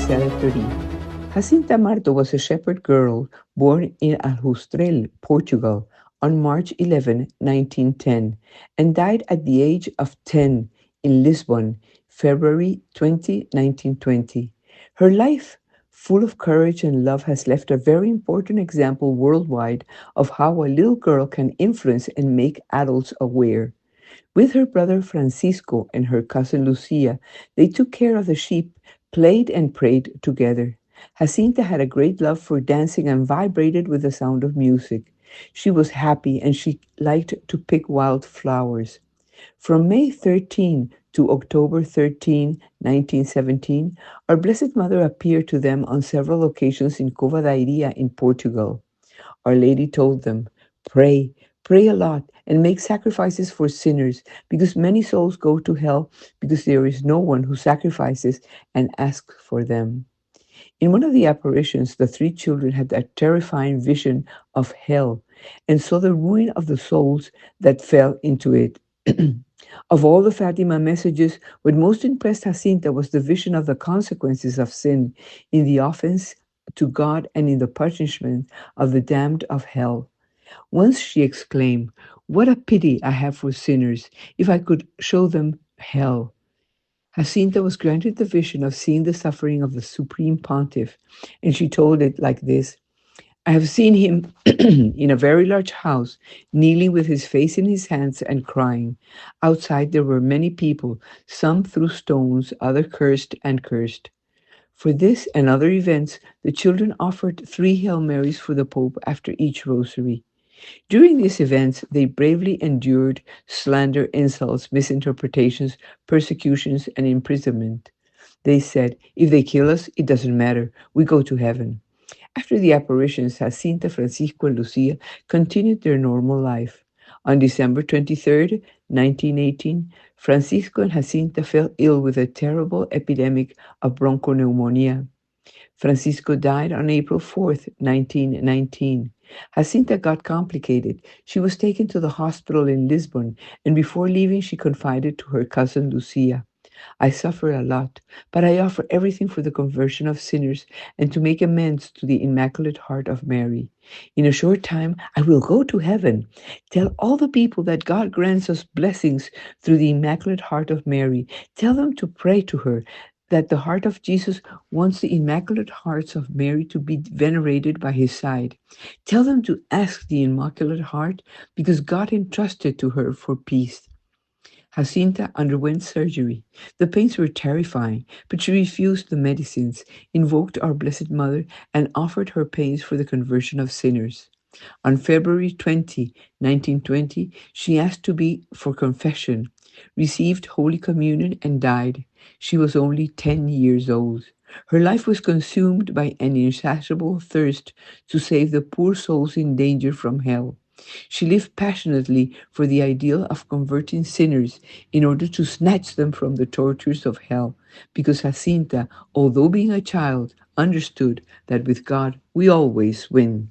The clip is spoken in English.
celebrity. Jacinta Marto was a shepherd girl born in Aljustrel, Portugal, on March 11, 1910, and died at the age of 10 in Lisbon, February 20, 1920. Her life, full of courage and love, has left a very important example worldwide of how a little girl can influence and make adults aware. With her brother Francisco and her cousin Lucia, they took care of the sheep, played and prayed together. Jacinta had a great love for dancing and vibrated with the sound of music. She was happy and she liked to pick wild flowers. From May 13 to October 13, 1917, our Blessed Mother appeared to them on several occasions in Cova da Iria in Portugal. Our Lady told them, pray, pray a lot, and make sacrifices for sinners, because many souls go to hell because there is no one who sacrifices and asks for them. In one of the apparitions, the three children had a terrifying vision of hell and saw the ruin of the souls that fell into it. Of all the Fatima messages, what most impressed Jacinta was the vision of the consequences of sin in the offense to God and in the punishment of the damned of hell. Once she exclaimed, what a pity I have for sinners, if I could show them hell. Jacinta was granted the vision of seeing the suffering of the Supreme Pontiff, and she told it like this: I have seen him in a very large house, kneeling with his face in his hands and crying. Outside there were many people, some threw stones, others cursed and cursed. For this and other events, the children offered 3 Hail Marys for the Pope after each rosary. During these events, they bravely endured slander, insults, misinterpretations, persecutions, and imprisonment. They said, if they kill us, it doesn't matter. We go to heaven. After the apparitions, Jacinta, Francisco, and Lucia continued their normal life. On December 23rd, 1918, Francisco and Jacinta fell ill with a terrible epidemic of bronchopneumonia. Francisco died on April 4th, 1919. Jacinta got complicated. She was taken to the hospital in Lisbon, and before leaving, she confided to her cousin Lucia, I suffer a lot, but I offer everything for the conversion of sinners and to make amends to the Immaculate Heart of Mary. In a short time, I will go to heaven. Tell all the people that God grants us blessings through the Immaculate Heart of Mary. Tell them to pray to her, that the heart of Jesus wants the Immaculate Hearts of Mary to be venerated by his side. Tell them to ask the Immaculate Heart because God entrusted to her for peace. Jacinta underwent surgery. The pains were terrifying, but she refused the medicines, invoked our Blessed Mother, and offered her pains for the conversion of sinners. On February 20, 1920, she asked to be for confession, received Holy Communion, and died. She was only 10 years old. Her life was consumed by an insatiable thirst to save the poor souls in danger from hell. She lived passionately for the ideal of converting sinners in order to snatch them from the tortures of hell, because Jacinta, although being a child, understood that with God we always win.